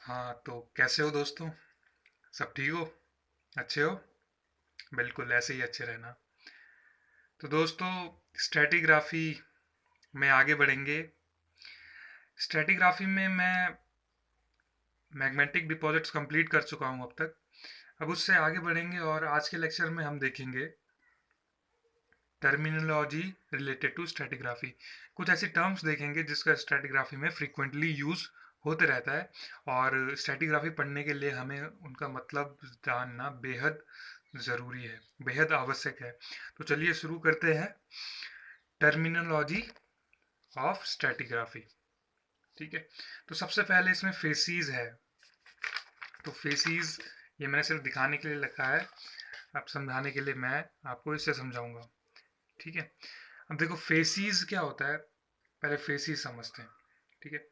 हाँ, तो कैसे हो दोस्तों? सब ठीक हो? अच्छे हो? बिल्कुल ऐसे ही अच्छे रहना। तो दोस्तों, स्ट्रैटिग्राफी में आगे बढ़ेंगे। स्ट्रैटिग्राफी में मैं मैग्नेटिक डिपॉजिट्स कंप्लीट कर चुका हूँ अब तक। अब उससे आगे बढ़ेंगे और आज के लेक्चर में हम देखेंगे टर्मिनोलॉजी रिलेटेड टू स्ट्रैटिग्राफी। कुछ ऐसी टर्म्स देखेंगे जिसका स्ट्रैटिग्राफी में फ्रीक्वेंटली यूज़ होते रहता है, और स्ट्रैटिग्राफी पढ़ने के लिए हमें उनका मतलब जानना बेहद ज़रूरी है, बेहद आवश्यक है। तो चलिए शुरू करते हैं टर्मिनोलॉजी ऑफ स्ट्रैटिग्राफी। ठीक है, तो सबसे पहले इसमें फेसीज है। तो फेसीज ये मैंने सिर्फ दिखाने के लिए लिखा है, अब समझाने के लिए मैं आपको इससे समझाऊंगा। ठीक है, अब देखो फेसीज क्या होता है, पहले फेसीज समझते हैं। ठीक है,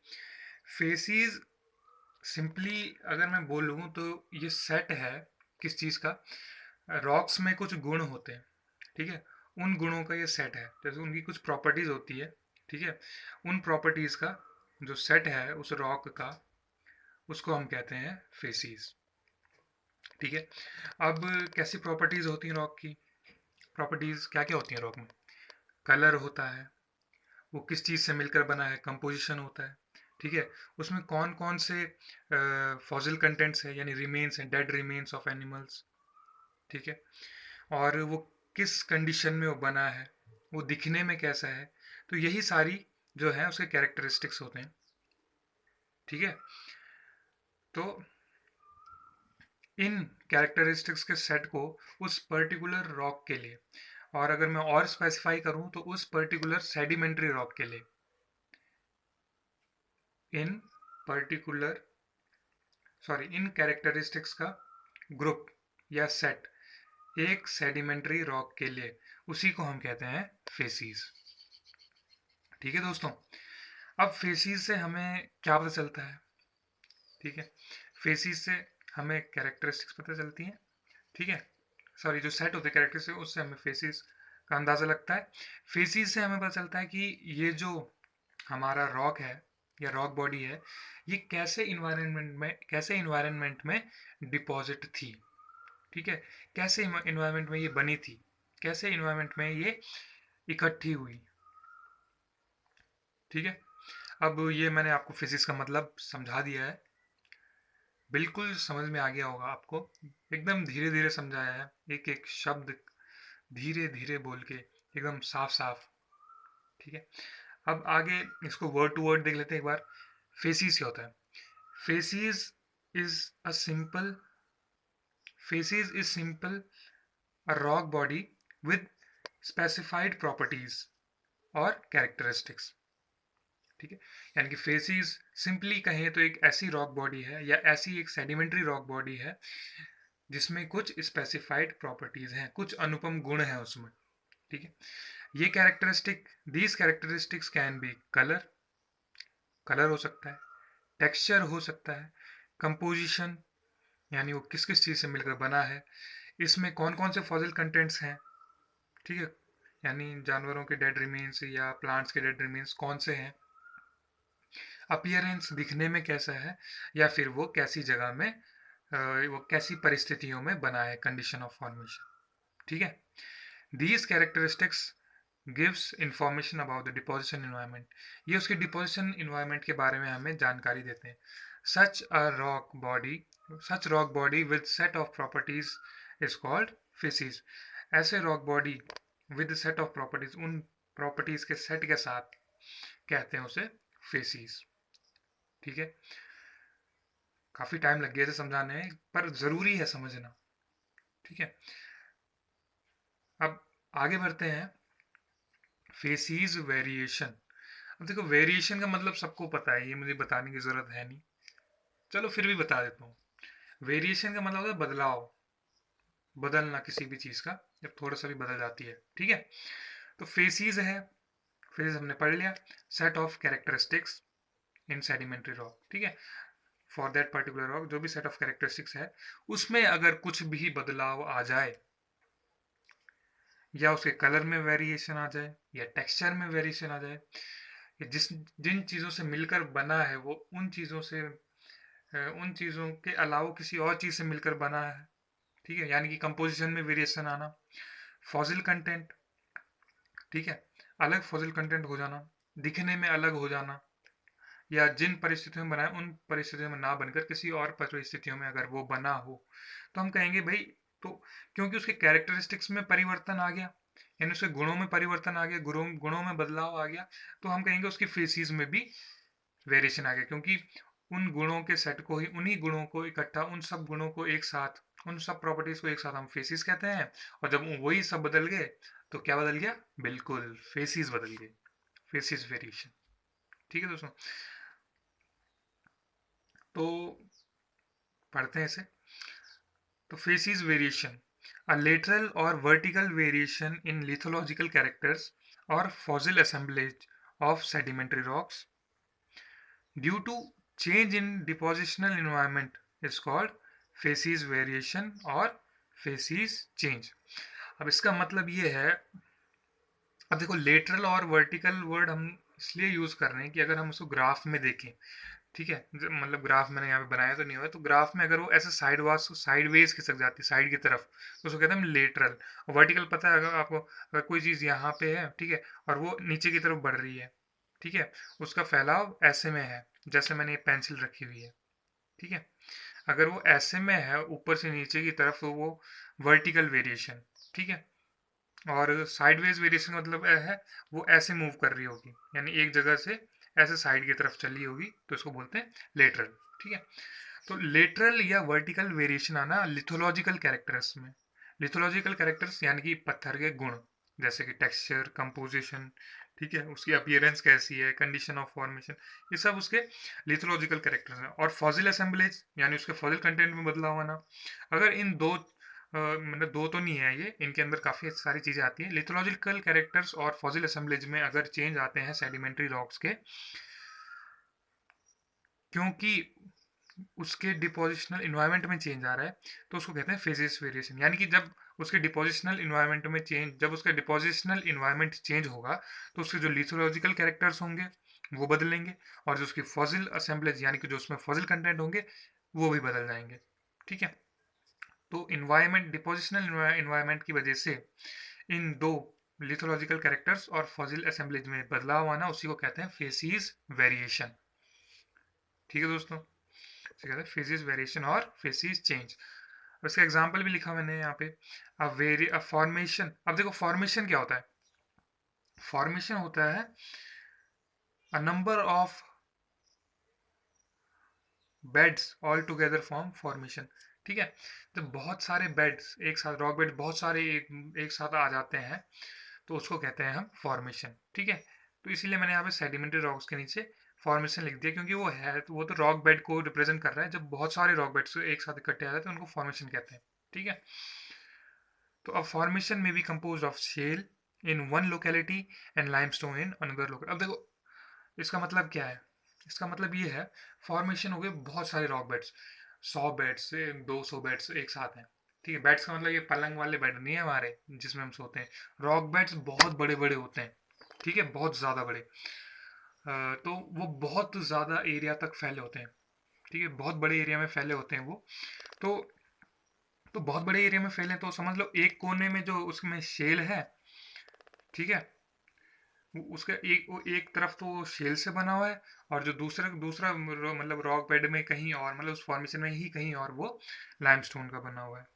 फेसीज सिंपली अगर मैं बोलूँ तो ये सेट है किस चीज़ का। रॉक्स में कुछ गुण होते हैं, ठीक है, उन गुणों का ये सेट है, जैसे उनकी कुछ प्रॉपर्टीज होती है। ठीक है, उन प्रॉपर्टीज का जो सेट है उस रॉक का, उसको हम कहते हैं फेसीज। ठीक है, अब कैसी प्रॉपर्टीज होती हैं रॉक की? प्रॉपर्टीज क्या क्या होती हैं रॉक में? कलर होता है, वो किस चीज़ से मिलकर बना है, कंपोजिशन होता है। ठीक है, उसमें कौन कौन से फॉसिल कंटेंट्स है, यानी रिमेन्स हैं, डेड रिमेन्स ऑफ एनिमल्स। ठीक है, और वो किस कंडीशन में वो बना है, वो दिखने में कैसा है। तो यही सारी जो है उसके कैरेक्टरिस्टिक्स होते हैं। ठीक है, तो इन कैरेक्टरिस्टिक्स के सेट को उस पर्टिकुलर रॉक के लिए, और अगर मैं और स्पेसिफाई करूं तो उस पर्टिकुलर सेडिमेंट्री रॉक के लिए, इन पर्टिकुलर इन कैरेक्टरिस्टिक्स का ग्रुप या सेट एक सेडिमेंट्री रॉक के लिए, उसी को हम कहते हैं फेसीज। ठीक है दोस्तों, अब फेसीज से हमें क्या पता चलता है? ठीक है, फेसीज से हमें कैरेक्टरिस्टिक्स पता चलती हैं। ठीक है, जो सेट होते हैं कैरेक्टरिस्टिक्स, उससे हमें फेसीज का अंदाज़ा लगता है। फेसीज से हमें पता चलता है कि ये जो हमारा रॉक है या रॉक बॉडी है, ये कैसे इन्वायरमेंट में डिपॉजिट थी। ठीक है, कैसे इन्वायरमेंट में ये बनी थी, कैसे इन्वायरमेंट में ये इकट्ठी हुई। ठीक है, अब ये मैंने आपको फिजिक्स का मतलब समझा दिया है, बिल्कुल समझ में आ गया होगा आपको। एकदम धीरे धीरे समझाया है, एक एक शब्द धीरे धीरे बोल के, एकदम साफ साफ। ठीक है, अब आगे इसको वर्ड टू वर्ड देख लेते हैं एक बार। फेसिस क्या होता है? Faces is a simple faces is simple a rock body with specified properties और characteristics। ठीक है, यानी कि फेसिस सिंपली कहें तो एक ऐसी रॉक बॉडी है या ऐसी एक सेडिमेंट्री रॉक बॉडी है जिसमें कुछ स्पेसिफाइड प्रॉपर्टीज हैं, कुछ अनुपम गुण हैं उसमें। ठीक है, ये these characteristics can be colour, colour हो सकता है, टेक्सचर हो सकता है, कंपोजिशन, यानी वो किस किस चीज़ से मिलकर बना है, इसमें कौन कौन से फॉसिल कंटेंट्स हैं। ठीक है, यानी जानवरों के डेड रिमेन्स या प्लांट्स के डेड रिमेन्स कौन से हैं, अपीयरेंस दिखने में कैसा है, या फिर वो कैसी जगह में वो कैसी परिस्थितियों में बना है, कंडीशन ऑफ फॉर्मेशन। ठीक है, these characteristics gives information about the deposition environment, ये उसके डिपोजिशन इन्वायरमेंट के बारे में हमें जानकारी देते हैं। Such a rock body such rock body with set of properties is called facies. ऐसे rock body with set of properties, उन प्रॉपर्टीज के सेट के साथ कहते हैं उसे फेसिस। ठीक है, काफी टाइम लग गया इसे समझाने में, पर जरूरी है समझना। ठीक है, अब आगे बढ़ते हैं। Faces variation. अब देखो, वेरिएशन का मतलब सबको पता है, ये मुझे बताने की जरूरत है नहीं, चलो फिर भी बता देता हूँ। वेरिएशन का मतलब होता है बदलाव, बदलना किसी भी चीज का, जब थोड़ा सा भी बदल जाती है। ठीक है, तो फेसिस है, फेसिस हमने पढ़ लिया, set of characteristics in sedimentary rock. ठीक है, फॉर दैट पर्टिकुलर रॉक जो भी सेट ऑफ कैरेक्टरिस्टिक्स है, उसमें अगर कुछ भी बदलाव आ जाए, या उसके कलर में वेरिएशन आ जाए, या टेक्सचर में वेरिएशन आ जाए, या जिन चीज़ों से मिलकर बना है वो उन चीज़ों से उन चीज़ों के अलावा किसी और चीज़ से मिलकर बना है, ठीक है, यानी कि कंपोजिशन में वेरिएशन आना। फॉसिल कंटेंट, ठीक है, अलग फॉसिल कंटेंट हो जाना, दिखने में अलग हो जाना, या जिन परिस्थितियों में बना है उन परिस्थितियों में ना बनकर किसी और परिस्थितियों में अगर वो बना हो, तो हम कहेंगे भाई, तो क्योंकि उसके कैरेक्टरिस्टिक्स में परिवर्तन आ गया, यानी उसके गुणों में परिवर्तन आ गया, गुणों में बदलाव आ गया, तो हम कहेंगे उसकी फेसिस में भी वेरिएशन आ गया, क्योंकि उन गुणों के सेट को ही, उन्हीं गुणों को इकट्ठा, उन सब गुणों को एक साथ, उन सब प्रॉपर्टीज को एक साथ हम फेसिस कहते हैं। और जब वही सब बदल गए तो क्या बदल गया? बिल्कुल फेसिस बदल गए, फेसिस वेरिएशन। ठीक है दोस्तों, तो पढ़ते हैं इसे। तो faces variation, a lateral or vertical variation in lithological characters or fossil assemblage of sedimentary rocks due to change in depositional environment is called facies variation or facies change। अब इसका मतलब ये है, अब देखो लेटरल और वर्टिकल वर्ड हम इसलिए यूज कर रहे हैं कि अगर हम उसको ग्राफ में देखें, ठीक है, मतलब ग्राफ मैंने यहाँ पे बनाया तो नहीं हुआ, तो ग्राफ में अगर वो ऐसे साइड वेज खिसक जाती है साइड की तरफ, तो उसको कहते हैं लेटरल। और वर्टिकल पता है अगर आपको, अगर कोई चीज़ यहाँ पे है, ठीक है, और वो नीचे की तरफ बढ़ रही है, ठीक है, उसका फैलाव ऐसे में है, जैसे मैंने ये पेंसिल रखी हुई है, ठीक है, अगर वो ऐसे में है ऊपर से नीचे की तरफ, तो वो वर्टिकल वेरिएशन, ठीक है। और साइडवेज वेरिएशन मतलब है वो ऐसे मूव कर रही होगी, यानी एक जगह से ऐसे साइड की तरफ चली होगी, तो इसको बोलते हैं लेटरल, ठीक है। तो लेटरल या वर्टिकल वेरिएशन आना लिथोलॉजिकल कैरेक्टर्स में, लिथोलॉजिकल कैरेक्टर्स यानी कि पत्थर के गुण, जैसे कि टेक्सचर, कंपोजिशन, ठीक है, उसकी अपीयरेंस कैसी है, कंडीशन ऑफ फॉर्मेशन, ये सब उसके लिथोलॉजिकल कैरेक्टर्स हैं। और फॉसिल असेंबलेज यानी उसके फॉसिल कंटेंट में बदलाव आना। अगर इन दो मतलब दो तो नहीं है ये, इनके अंदर काफ़ी सारी चीज़ें आती हैं। लिथोलॉजिकल कैरेक्टर्स और फॉसिल असेंबलेज में अगर चेंज आते हैं सेडिमेंट्री रॉक्स के, क्योंकि उसके डिपोजिशनल इन्वायरमेंट में चेंज आ रहा है, तो उसको कहते हैं फेजेस वेरिएशन। यानी कि जब उसके डिपोजिशनल इन्वायरमेंट में चेंज, जब उसका डिपोजिशनल इन्वायरमेंट चेंज होगा, तो उसके जो लिथोलॉजिकल कैरेक्टर्स होंगे वो बदलेंगे, और जो उसकी फॉसिल असेंबलेज यानी कि जो उसमें फॉसिल कंटेंट होंगे वो भी बदल जाएंगे, ठीक है। तो इन्वायरमेंट, डिपोजिशनल इन्वायरमेंट की वजह से इन दो लिथोलॉजिकल कैरेक्टर्स और फॉसिल असेंबलेज में बदलाव आना, उसी को कहते हैं फेसिस वेरिएशन। ठीक है दोस्तों, इसे कहते हैं फेसिस वेरिएशन और फेसिस चेंज। उसका एग्जांपल भी लिखा मैंने यहाँ पे, अ फॉर्मेशन। अब देखो फॉर्मेशन क्या होता है? फॉर्मेशन होता है a number of beds all together form formation, ठीक है। जब बहुत सारे बेड्स एक साथ, रॉक बेड बहुत सारे एक साथ आ जाते हैं, तो उसको कहते हैं हम फॉर्मेशन, ठीक है। तो इसीलिए मैंने यहाँ पे सेडिमेंट्री रॉक्स के नीचे फॉर्मेशन लिख दिया, क्योंकि वो है, तो वो तो रॉक बेड को रिप्रेजेंट कर रहा है। जब बहुत सारे रॉक बेड्स एक साथ इकट्ठे आ जाते हैं, उनको फॉर्मेशन कहते हैं, ठीक है। तो अब फॉर्मेशन में be compose of shale in one locality and limestone in another locality. अब देखो इसका मतलब क्या है? इसका मतलब ये है, फॉर्मेशन हो गए बहुत सारे रॉक बेड्स, 100 बेड्स से 200 बेड्स एक साथ हैं, ठीक है। बेड्स का मतलब ये पलंग वाले बेड नहीं है हमारे जिसमें हम सोते हैं। रॉक बेड्स बहुत बड़े बड़े होते हैं, ठीक है, बहुत ज़्यादा बड़े। तो वो बहुत ज़्यादा एरिया तक फैले होते हैं, ठीक है, बहुत बड़े एरिया में फैले होते हैं वो। तो बहुत बड़े एरिया में फैले, तो समझ लो एक कोने में जो उसमें शेल है, ठीक है, उसका एक तरफ तो शेल से बना हुआ है, और जो दूसरा मतलब रॉक बेड में कहीं और, मतलब उस फॉर्मेशन में ही कहीं और वो लाइमस्टोन का बना हुआ है।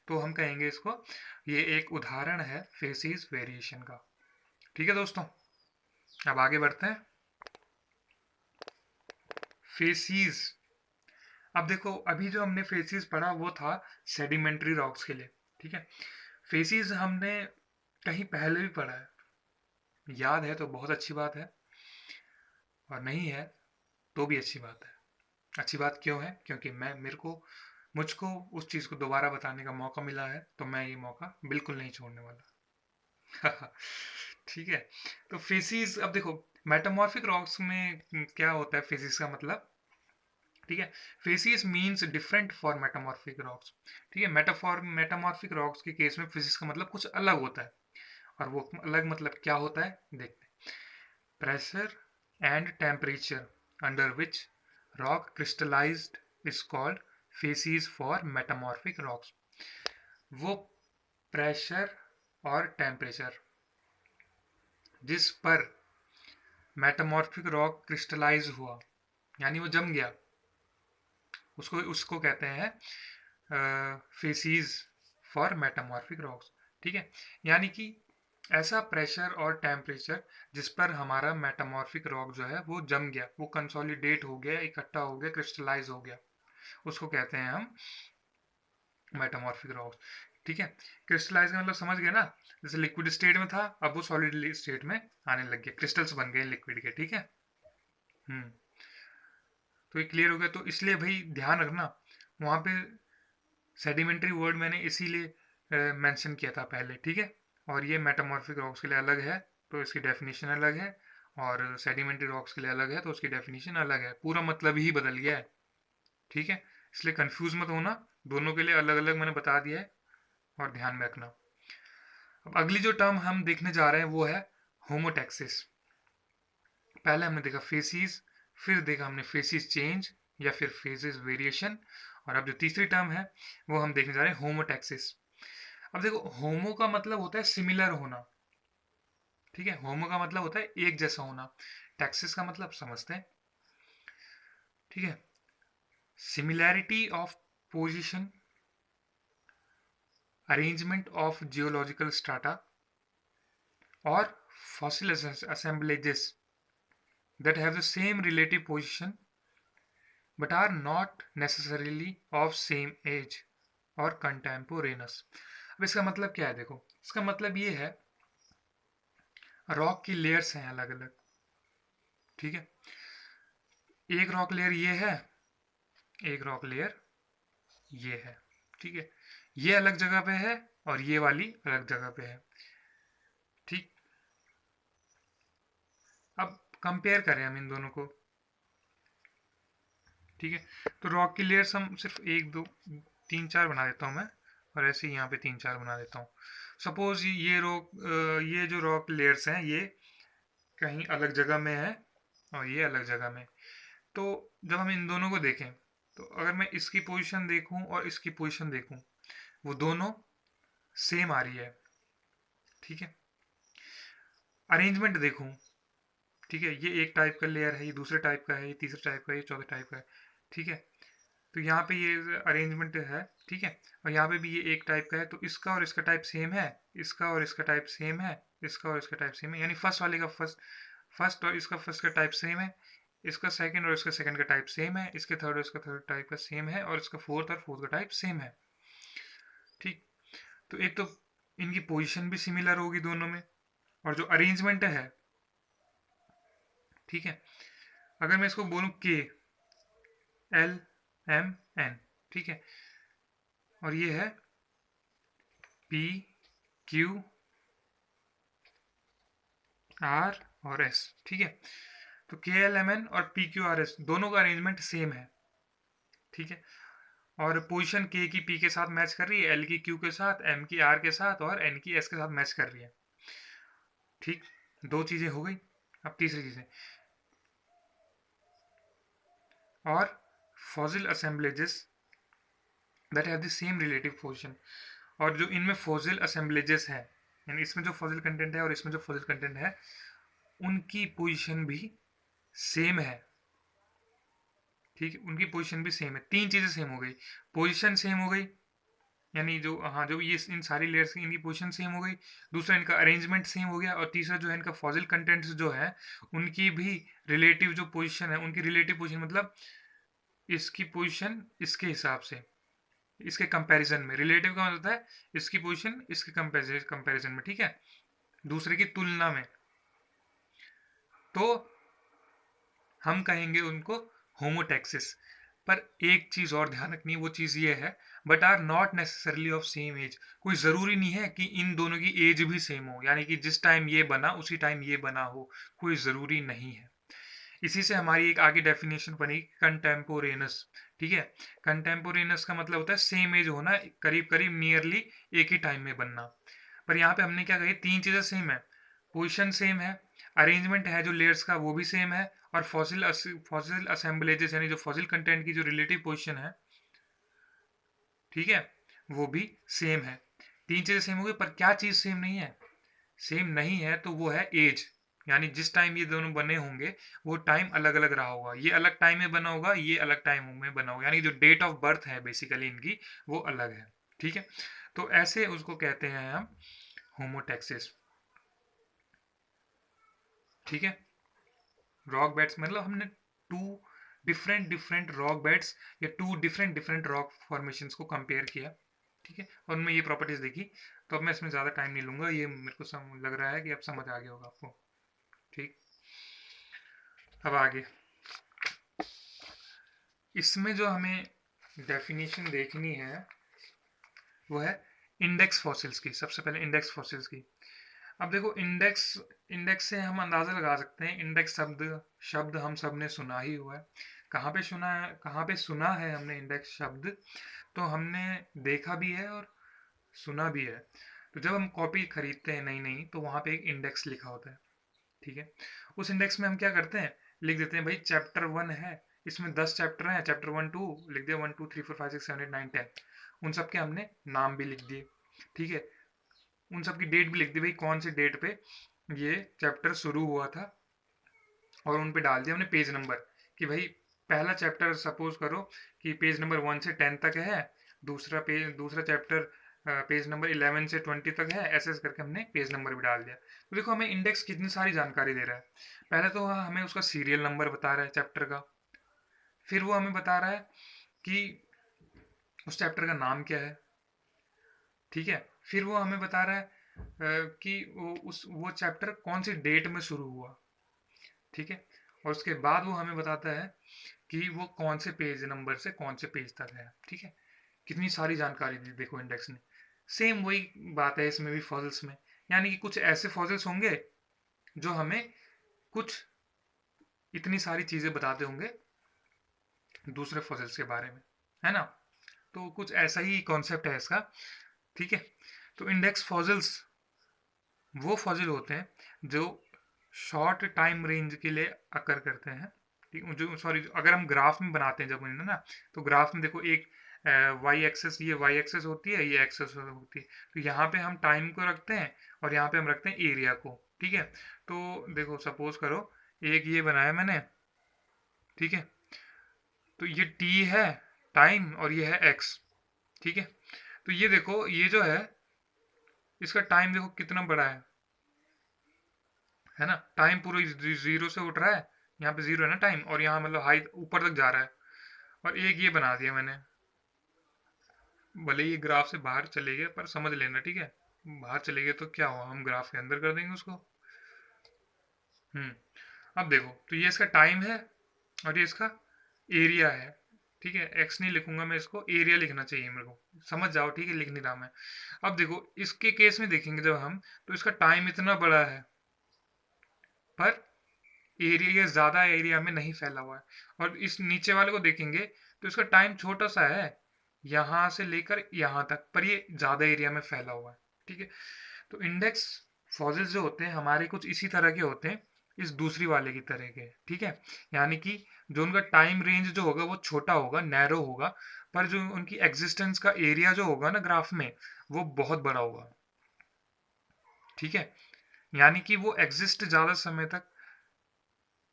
तो हम कहेंगे इसको, ये एक उदाहरण है फेसिस वेरिएशन का। ठीक है दोस्तों, अब आगे बढ़ते हैं। फेसिस, अब देखो अभी जो हमने फेसिस पढ़ा वो था सेडिमेंट्री रॉक्स के लिए, ठीक है। फेसिस हमने कहीं पहले भी पढ़ा है, याद है तो बहुत अच्छी बात है, और नहीं है तो भी अच्छी बात है। अच्छी बात क्यों है? क्योंकि मुझको उस चीज़ को दोबारा बताने का मौका मिला है, तो मैं ये मौका बिल्कुल नहीं छोड़ने वाला। ठीक है, तो फेसिस, अब देखो मेटामॉर्फिक रॉक्स में क्या होता है फेसिस का मतलब, ठीक है। Faces means different for metamorphic rocks, ठीक है। मेटामॉर्फिक रॉक्स के केस में फेसिस का मतलब कुछ अलग होता है, और वो अलग मतलब क्या होता है देखते हैं। Pressure and temperature under which rock crystallised is called faces for metamorphic rocks. वो प्रेशर और टेम्परेचर जिस पर मेटामॉर्फिक रॉक क्रिस्टलाइज हुआ, यानी वो जम गया, उसको उसको कहते हैं फेसिस फॉर मेटामॉर्फिक रॉक्स। ठीक है, यानी कि ऐसा प्रेशर और टेम्परेचर जिस पर हमारा मेटामॉर्फिक रॉक जो है वो जम गया, वो कंसोलिडेट हो गया, इकट्ठा हो गया, क्रिस्टलाइज हो गया, उसको कहते हैं हम मेटामॉर्फिक रॉक्स। ठीक है, क्रिस्टलाइज का मतलब समझ गए ना, जैसे लिक्विड स्टेट में था, अब वो सॉलिड स्टेट में आने लग गया, क्रिस्टल्स बन गए लिक्विड के। ठीक है, हम्म, तो ये क्लियर हो गया। तो इसलिए भाई ध्यान रखना, वहाँ पे सेडिमेंट्री वर्ड मैंने इसीलिए मेंशन किया था पहले। ठीक है, और ये मेटामॉर्फिक रॉक्स के लिए अलग है तो इसकी डेफिनेशन अलग है, और सेडिमेंट्री रॉक्स के लिए अलग है तो उसकी डेफिनेशन अलग है, पूरा मतलब ही बदल गया है। ठीक है, इसलिए कंफ्यूज मत होना, दोनों के लिए अलग अलग मैंने बता दिया है, और ध्यान में रखना। अब अगली जो टर्म हम देखने जा रहे हैं वो है होमोटैक्सिस। पहले हमने देखा फेसिस, फिर देखा हमने फेसिस चेंज या फिर फेसिस वेरिएशन, और अब जो तीसरी टर्म है वो हम देखने जा रहे हैं होमोटैक्सिस। अब देखो, होमो का मतलब होता है सिमिलर होना। ठीक है, होमो का मतलब होता है एक जैसा होना, टैक्सिस का मतलब समझते हैं। ठीक है, similarity of position, arrangement of geological strata, और fossil assemblages that have the same relative position but are not necessarily of same age or contemporaneous। अब इसका मतलब क्या है, देखो इसका मतलब ये है, रॉक की लेयर्स हैं अलग अलग। ठीक है, एक रॉक लेयर ये है, एक रॉक लेयर ये है। ठीक है, ये अलग जगह पे है और ये वाली अलग जगह पे है। ठीक, अब कंपेयर करें हम इन दोनों को। ठीक है, तो रॉक की लेयर्स हम सिर्फ एक दो तीन चार बना देता हूँ मैं, और ऐसे ही यहाँ पे तीन चार बना देता हूँ। सपोज ये जो रॉक लेयर्स हैं ये कहीं अलग जगह में है और ये अलग जगह में। तो जब हम इन दोनों को देखें, तो अगर मैं इसकी पोजीशन देखूं और इसकी पोजीशन देखूं, वो दोनों सेम आ रही है। ठीक है, अरेंजमेंट देखूं, ठीक है, ये एक टाइप का लेयर है, ये दूसरे टाइप का है, ये तीसरे टाइप का है, ये चौथे टाइप का है। ठीक है, तो यहाँ पे ये अरेंजमेंट है। ठीक है, और यहाँ पे भी ये एक टाइप का है, तो इसका और इसका टाइप सेम है, इसका और इसका टाइप सेम है, इसका और इसका टाइप सेम है, यानी फर्स्ट वाले का फर्स्ट और इसका फर्स्ट का टाइप सेम है, इसका सेकंड और इसका सेकंड का टाइप सेम है, इसके थर्ड और इसका थर्ड टाइप का सेम है, और इसका फोर्थ और फोर्थ का टाइप सेम है। ठीक, तो एक तो इनकी पोजीशन भी सिमिलर होगी दोनों में, और जो अरेंजमेंट है, ठीक है, अगर मैं इसको बोलूँ के एल एम एन, ठीक है, और ये है पी क्यू आर और एस। ठीक है, तो के एल एम एन और पी क्यू आर एस दोनों का अरेंजमेंट सेम है। ठीक है, और पोजीशन के की पी के साथ मैच कर रही है, एल की क्यू के साथ, एम की आर के साथ, और एन की एस के साथ मैच कर रही है। ठीक, दो चीजें हो गई। अब तीसरी चीजें, और fossil assemblages that have the same relative position, और जो इनमें फॉसिल असेंबलेजेस है, यानी इसमें जो फॉसिल कंटेंट है और इसमें जो फॉसिल कंटेंट है, उनकी पोजीशन भी सेम है। ठीक है, उनकी पोजीशन भी सेम है। तीन चीजें सेम हो गई, पोजीशन सेम हो गई, यानी जो हाँ जो ये इन सारी लेयर्स की इनकी पोजीशन सेम हो गई, दूसरा इनका अरेंजमेंट सेम हो गया, और तीसरा जो है इनका फॉसिल कंटेंट्स जो है उनकी भी रिलेटिव जो पोजीशन है, उनकी रिलेटिव पोजीशन मतलब इसकी पोजीशन इसके हिसाब से, इसके कंपैरिजन में, रिलेटिव का मतलब है इसकी पोजीशन इसके कंपैरिजन में। ठीक है, दूसरे की तुलना में, तो हम कहेंगे उनको होमोटैक्सिस। पर एक चीज और ध्यान रखनी है, वो चीज ये है, but are not necessarily of same age. कोई जरूरी नहीं है कि इन दोनों की एज भी सेम हो, यानी कि जिस टाइम ये बना उसी टाइम ये बना हो, कोई जरूरी नहीं है। इसी से हमारी एक आगे डेफिनेशन बनी कंटेम्पोरेनस। ठीक है, कंटेम्पोरेनस का मतलब होता है सेम एज होना, करीब करीब नियरली एक ही टाइम में बनना। पर यहाँ पे हमने क्या कही, तीन चीजें सेम है, पोजिशन सेम है, अरेंजमेंट है जो लेयर्स का वो भी सेम है, और फॉसिल असेंबलेजेस यानी जो फॉसिल कंटेंट की जो रिलेटिव पोजीशन है, ठीक है, वो भी सेम है। तीन चीजें सेम हो गई, पर क्या चीज सेम नहीं है? सेम नहीं है तो वो है एज, यानी जिस टाइम ये दोनों बने होंगे वो टाइम अलग अलग रहा होगा, ये अलग टाइम में बना होगा, ये अलग टाइम में बना होगा, यानी जो डेट ऑफ बर्थ है बेसिकली इनकी वो अलग है, ठीक है। तो ऐसे उसको कहते हैं हम होमोटैक्सिस, ठीक है। रॉक बेड्स मतलब हमने two different different rock beds या two different different rock formations को कंपेयर किया, ठीक है, और उनमें ये प्रॉपर्टीज देखी। तो अब मैं इसमें ज़्यादा टाइम नहीं लूंगा, ये मेरे को लग रहा है कि अब समझ आ गया होगा आपको, ठीक। अब आगे इसमें जो हमें डेफिनेशन देखनी है वो है इंडेक्स फॉसिल्स की। सबसे पहले इंडेक्स फॉसिल्स की। अब देखो इंडेक्स, इंडेक्स से हम अंदाज़ा लगा सकते हैं, इंडेक्स शब्द शब्द हम सब ने सुना ही हुआ है। कहाँ पे सुना है, कहाँ पे सुना है हमने इंडेक्स शब्द? तो हमने देखा भी है और सुना भी है। तो जब हम कॉपी खरीदते हैं नई नई, तो वहाँ पे एक इंडेक्स लिखा होता है, ठीक है। उस इंडेक्स में हम क्या करते हैं, लिख देते हैं भाई चैप्टर 1 है, इसमें 10 चैप्टर हैं, चैप्टर 1 2 लिख दिया, 1 2 3 4 5 6 7 8 9 10, उन सब के हमने नाम भी लिख दिए, ठीक है। उन सब की डेट भी लिख दी भाई, कौन सी डेट पे ये चैप्टर शुरू हुआ था, और उन पे डाल दिया हमने पेज नंबर, कि भाई पहला चैप्टर सपोज करो कि पेज नंबर 1 से 10 तक है, दूसरा चैप्टर पेज नंबर 11 से 20 तक है, ऐसे ऐसे करके हमने पेज नंबर भी डाल दिया। तो देखो हमें इंडेक्स कितनी सारी जानकारी दे रहा है। पहले तो हमें उसका सीरियल नंबर बता रहा है चैप्टर का, फिर वो हमें बता रहा है कि उस चैप्टर का नाम क्या है, ठीक है। फिर वो हमें बता रहा है कि वो चैप्टर कौन सी डेट में शुरू हुआ, ठीक है। और उसके बाद वो हमें बताता है कि वो कौन से पेज नंबर से कौन से पेज तक है, ठीक है। कितनी सारी जानकारी दी देखो इंडेक्स ने। सेम वही बात है इसमें भी फॉसिल्स में, यानी कि कुछ ऐसे फॉसिल्स होंगे जो हमें कुछ इतनी सारी चीजें बताते होंगे दूसरे फॉसिल्स के बारे में, है ना। तो कुछ ऐसा ही कॉन्सेप्ट है इसका, ठीक है। तो इंडेक्स फॉसिल्स वो फॉसिल होते हैं जो शॉर्ट टाइम रेंज के लिए अकर करते हैं, ठीक, जो सॉरी अगर हम ग्राफ में बनाते हैं जब इन्हें ना, तो ग्राफ में देखो एक वाई एक्सेस, ये वाई एक्सेस होती है, ये एक्सेस होती है। तो यहाँ पे हम टाइम को रखते हैं और यहाँ पे हम रखते हैं एरिया को, ठीक है। तो देखो सपोज करो एक ये बनाया मैंने, ठीक है। तो ये टी है टाइम और ये है एक्स, ठीक है। तो ये देखो ये जो है इसका टाइम देखो कितना बड़ा है ना। टाइम पूरा जीरो से उठ रहा है, यहाँ पे जीरो है ना टाइम, और यहाँ मतलब हाइट ऊपर तक जा रहा है। और एक ये बना दिया मैंने, भले ये ग्राफ से बाहर चले गए पर समझ लेना, ठीक है। बाहर चले गए तो क्या हुआ, हम ग्राफ के अंदर कर देंगे उसको। हम्म। अब देखो तो ये इसका टाइम है और ये इसका एरिया है, ठीक है। एक्स नहीं लिखूंगा मैं, इसको एरिया लिखना चाहिए मेरे को, समझ जाओ, ठीक है, लिख नहीं रहा मैं। अब देखो इसके केस में देखेंगे जब हम, तो इसका टाइम इतना बड़ा है पर एरिया ये ज़्यादा एरिया में नहीं फैला हुआ है। और इस नीचे वाले को देखेंगे तो इसका टाइम छोटा सा है, यहाँ से लेकर यहाँ तक, पर ये ज़्यादा एरिया में फैला हुआ है, ठीक है। तो इंडेक्स फॉसिल्स जो होते हैं हमारे कुछ इसी तरह के होते हैं, इस दूसरी वाले की तरह के, ठीक है। यानी कि जो उनका टाइम रेंज जो होगा वो छोटा होगा, नैरो होगा, पर जो उनकी एग्जिस्टेंस का एरिया जो होगा ना ग्राफ में, वो बहुत बड़ा होगा, ठीक है। यानी कि वो एग्जिस्ट ज़्यादा समय तक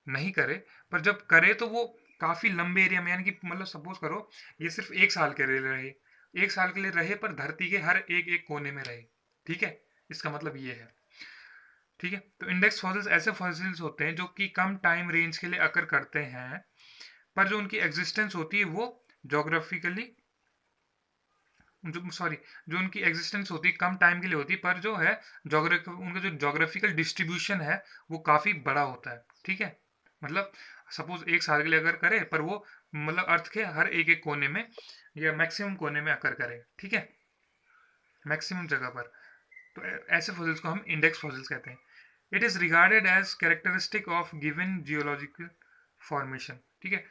नहीं करे, पर जब करे तो वो काफी लंबे एरिया में, यानी कि मतलब सपोज करो ये सिर्फ 1 साल के लिए रहे, 1 साल के लिए रहे पर धरती के हर एक एक कोने में रहे, ठीक है। इसका मतलब ये है, ठीक है। तो इंडेक्स फॉसिल्स ऐसे फॉसिल्स होते हैं जो कि कम टाइम रेंज के लिए अकर करते हैं, पर जो उनकी एग्जिस्टेंस होती है वो जोग्राफिकली, जो सॉरी जो उनकी एग्जिस्टेंस होती है कम टाइम के लिए होती है, पर जो है उनका जो जोग्राफिकल डिस्ट्रीब्यूशन है वो काफ़ी बड़ा होता है, ठीक है। मतलब सपोज 1 साल के लिए अगर करे, पर वो मतलब अर्थ के हर एक एक कोने में या मैक्सिमम कोने में अकर करे, ठीक है, मैक्सिमम जगह पर। तो ऐसे फॉसिल्स को हम इंडेक्स फॉसिल्स कहते हैं। It is regarded as characteristic of given geological formation, ठीक है।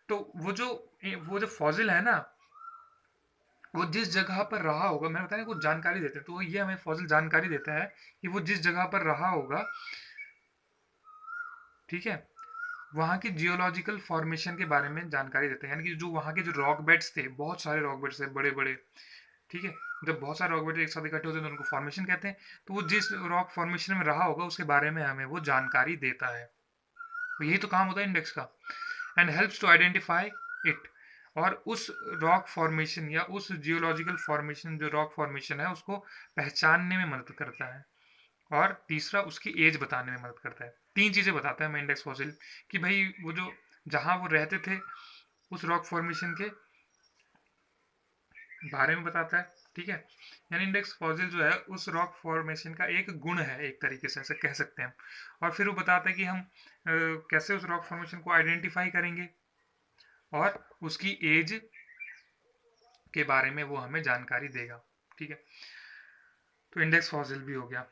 तो वो जो फॉसिल है ना, वो जिस जगह पर रहा होगा, मैं बताया कुछ जानकारी देते हैं, तो ये हमें फॉसिल जानकारी देता है कि वो जिस जगह पर रहा होगा ठीक है, वहाँ की जियोलॉजिकल फॉर्मेशन के बारे में जानकारी देते हैं, यानी कि जो वहाँ के जो रॉक बेड्स थे, बहुत सारे रॉक बेड्स थे बड़े बड़े। ठीक है, जब बहुत सारे रॉक बेड एक साथ इकट्ठे होते हैं तो उनको फॉर्मेशन कहते हैं। तो वो जिस रॉक फॉर्मेशन में रहा होगा उसके बारे में हमें वो जानकारी देता है। तो यही तो काम होता है इंडेक्स का। And helps to identify it, और उस रॉक फॉर्मेशन या उस जियोलॉजिकल फॉर्मेशन, जो रॉक फॉर्मेशन है, उसको पहचानने में मदद करता है। और तीसरा, उसकी एज बताने में मदद करता है। तीन चीज़ें बताता है हमें इंडेक्स फॉसिल, कि भाई वो जो जहाँ वो रहते थे उस रॉक फॉर्मेशन के बारे में बताता है। ठीक है, यानी इंडेक्स फॉसिल जो है उस रॉक फॉर्मेशन का एक गुण है, एक तरीके से ऐसे कह सकते हैं। और फिर वो बताता है कि हम कैसे उस रॉक फॉर्मेशन को आइडेंटिफाई करेंगे, और उसकी एज के बारे में वो हमें जानकारी देगा। ठीक है, तो इंडेक्स फॉसिल भी हो गया।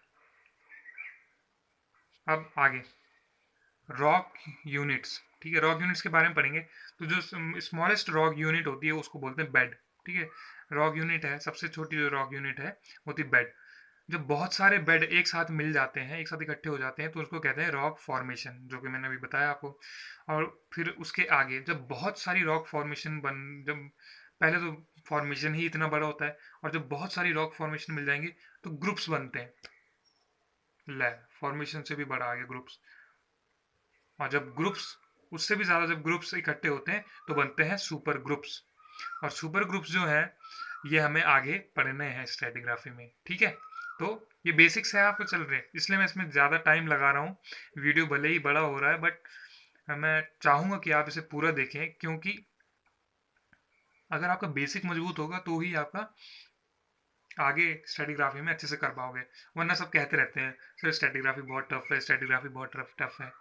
अब आगे रॉक यूनिट्स। ठीक है, रॉक यूनिट्स के बारे में पढ़ेंगे। तो जो स्मॉलेस्ट रॉक यूनिट होती है उसको बोलते हैं बेड। ठीक है, रॉक यूनिट है, सबसे छोटी जो रॉक यूनिट है होती है बेड। जब बहुत सारे बेड एक साथ मिल जाते हैं, एक साथ इकट्ठे हो जाते हैं, तो उसको कहते हैं रॉक फॉर्मेशन, जो कि मैंने अभी बताया आपको। और फिर उसके आगे जब बहुत सारी रॉक फॉर्मेशन जब पहले तो फॉर्मेशन ही इतना बड़ा होता है, और जब बहुत सारी रॉक फॉर्मेशन मिल जाएंगे तो ग्रुप्स बनते हैं। ले, फॉर्मेशन से भी बड़ा आ गया ग्रुप्स। और जब ग्रुप्स, उससे भी ज़्यादा जब ग्रुप्स इकट्ठे होते हैं तो बनते हैं सुपर ग्रुप्स। और सुपर ग्रुप्स जो है ये हमें आगे पढ़ने हैं स्ट्रेटिग्राफी में। ठीक है, तो ये बेसिक्स है आपको चल रहे हैं, इसलिए मैं इसमें ज़्यादा टाइम लगा रहा हूँ। वीडियो भले ही बड़ा हो रहा है, बट मैं चाहूँगा कि आप इसे पूरा देखें, क्योंकि अगर आपका बेसिक मजबूत होगा तो ही आपका आगे स्ट्रेटिग्राफी में अच्छे से कर पाओगे। वरना सब कहते रहते हैं सर स्ट्रेटिग्राफी बहुत टफ है, स्ट्रेटिग्राफी बहुत टफ है।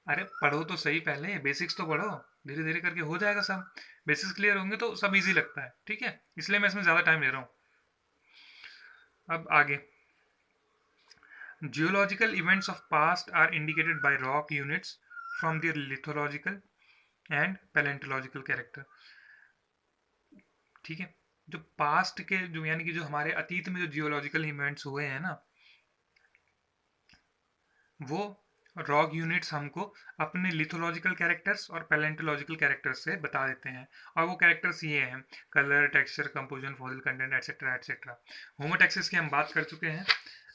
अरे पढ़ो तो सही, पहले बेसिक्स तो पढ़ो, धीरे धीरे करके हो जाएगा सब। बेसिक्स क्लियर होंगे तो सब इजी लगता है। ठीक है, इसलिए मैं इसमें ज़्यादा टाइम ले रहा हूँ। अब आगे, geological events of past are indicated by rock units from their lithological and palaeontological character. ठीक है, जो पास्ट के जो यानी कि जो हमारे अतीत में जो जियोलॉजिकल इवेंट्स हुए हैं ना, वो रॉक यूनिट्स हमको अपने लिथोलॉजिकल कैरेक्टर्स और पैलेंटोलॉजिकल कैरेक्टर्स से बता देते हैं। और वो कैरेक्टर्स ये हैं: colour, texture, composition, fossil content, etcetera etcetera. Homotaxis की हम बात कर चुके हैं।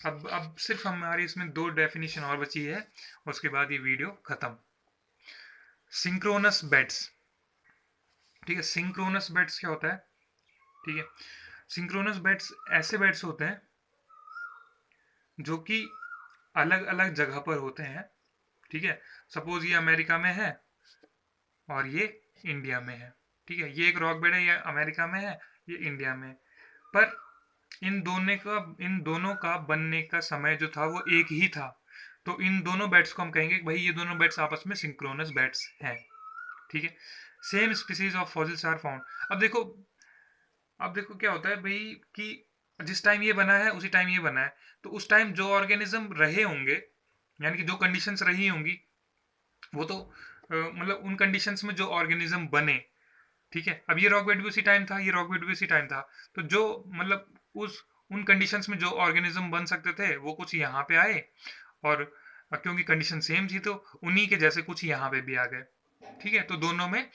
अब सिर्फ हमारी इसमें दो डेफिनेशन और बची है, उसके बाद ये वीडियो खत्म। Synchronous beds. ठीक है, सिंक्रोनस बेड्स क्या होता है? ठीक है, सिंक्रोनस बेड्स ऐसे बेड्स होते हैं जो कि अलग अलग जगह पर होते हैं। ठीक है, सपोज ये अमेरिका में है और ये इंडिया में है। ठीक है, ये एक रॉक बेड है, ये अमेरिका में है, ये इंडिया में। पर इन दोनों का बनने का समय जो था वो एक ही था। तो इन दोनों बेड्स को हम कहेंगे कि भाई ये दोनों बेड्स आपस में सिंक्रोनस बेड्स हैं। ठीक है, same species of fossils are found. अब देखो क्या होता है भाई, कि जिस टाइम ये बना है उसी टाइम ये बना है, तो उस टाइम जो ऑर्गेनिज्म रहे होंगे, यानी कि जो कंडीशंस रही होंगी, वो तो मतलब उन कंडीशंस में जो ऑर्गेनिज्म बने। ठीक है, अब ये रॉकबेड भी उसी टाइम था, ये रॉकबेड भी उसी टाइम था। तो जो मतलब उस उन कंडीशंस में जो ऑर्गेनिज्म बन सकते थे वो कुछ यहाँ पे आए, और क्योंकि कंडीशन सेम थी तो उन्हीं के जैसे कुछ यहाँ पे भी आ गए। ठीक है, तो दोनों में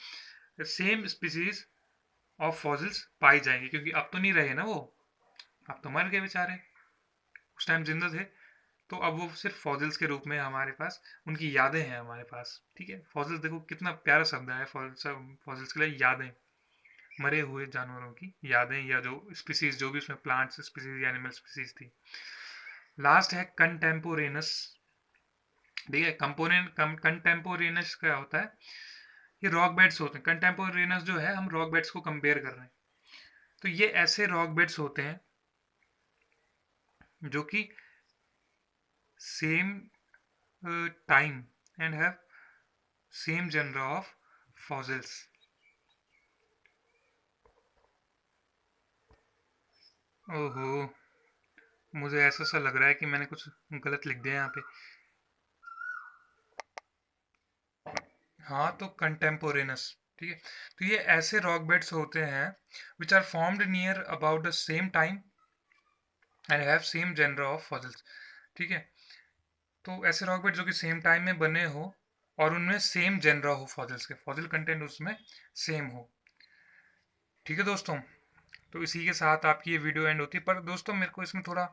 सेम स्पीसीज ऑफ फॉसिल्स पाई जाएंगे, क्योंकि अब तो नहीं रहे ना वो, अब तो मर गए बेचारे, उस टाइम जिंदा थे। तो अब वो सिर्फ फॉसिल्स के रूप में हमारे पास उनकी यादें हैं हमारे पास। ठीक है, फॉसिल्स देखो कितना प्यारा शब्द है, फॉसिल्स के लिए यादें, मरे हुए जानवरों की यादें, या जो स्पीसीज, जो भी उसमें प्लांट्स स्पीसीज या एनिमल स्पीसीज थी। लास्ट है कंटेम्पोरेनस। ठीक है, कंपोनेंट कंटेम्पोरेनस क्या होता है? ये रॉक बेड्स होते हैं। कंटेम्पोरेनस जो है, हम रॉक बेड्स को कंपेयर कर रहे हैं, तो ये ऐसे रॉक बेड्स होते हैं जो कि same time and have same genera of fossils. ओहो, मुझे ऐसा सा लग रहा है कि मैंने कुछ गलत लिख दिया यहाँ पे। हाँ, तो कंटेम्पोरेनस। ठीक है, तो ये ऐसे रॉक बेड्स होते हैं which are formed near about the same time and have same genera of fossils. ठीक है, तो ऐसे रॉक बेड जो कि सेम टाइम में बने हो और उनमें सेम जेनरा हो फॉसिल्स के, फॉसिल कंटेंट उसमें सेम हो। ठीक है दोस्तों, तो इसी के साथ आपकी ये वीडियो एंड होती है। पर दोस्तों मेरे को इसमें थोड़ा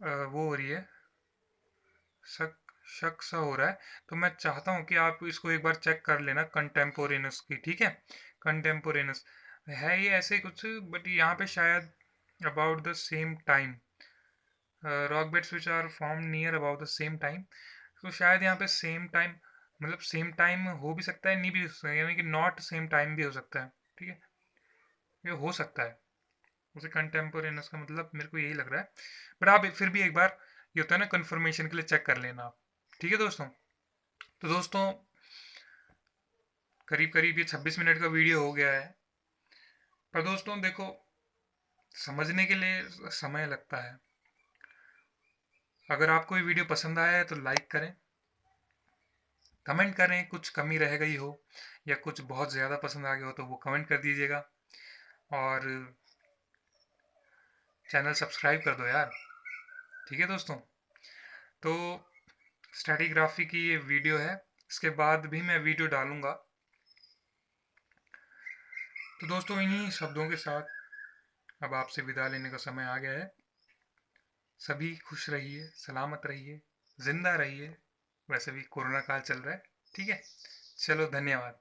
वो हो रही है, शक शक सा हो रहा है। तो मैं चाहता हूँ कि आप इसको एक बार चेक कर लेना कंटेम्पोरेनस की, ठीक है। कंटेम्पोरेनस है ये ऐसे कुछ, बट यहाँ पे शायद about the same time, rock beds which are form near about the same time. तो शायद यहाँ पे सेम टाइम, मतलब सेम टाइम हो भी सकता है, नहीं भी हो सकता है, यानी कि नॉट सेम टाइम भी हो सकता है। ठीक है, ये हो सकता है। उसे कंटेम्पोरेनस का मतलब मेरे को यही लग रहा है, बट आप फिर भी एक बार ये होता है ना कंफर्मेशन के लिए चेक कर लेना आप। ठीक है दोस्तों, तो दोस्तों करीब करीब ये 26 मिनट का वीडियो हो गया है। पर दोस्तों देखो, समझने के लिए समय लगता है। अगर आपको ये वीडियो पसंद आया है तो लाइक करें, कमेंट करें, कुछ कमी रह गई हो या कुछ बहुत ज़्यादा पसंद आ गया हो तो वो कमेंट कर दीजिएगा, और चैनल सब्सक्राइब कर दो यार। ठीक है दोस्तों, तो स्ट्रैटिग्राफी की ये वीडियो है, इसके बाद भी मैं वीडियो डालूंगा। तो दोस्तों इन्हीं शब्दों के साथ अब आपसे विदा लेने का समय आ गया है। सभी खुश रहिए, सलामत रहिए, जिंदा रहिए। वैसे भी कोरोना काल चल रहा है। ठीक है, चलो धन्यवाद।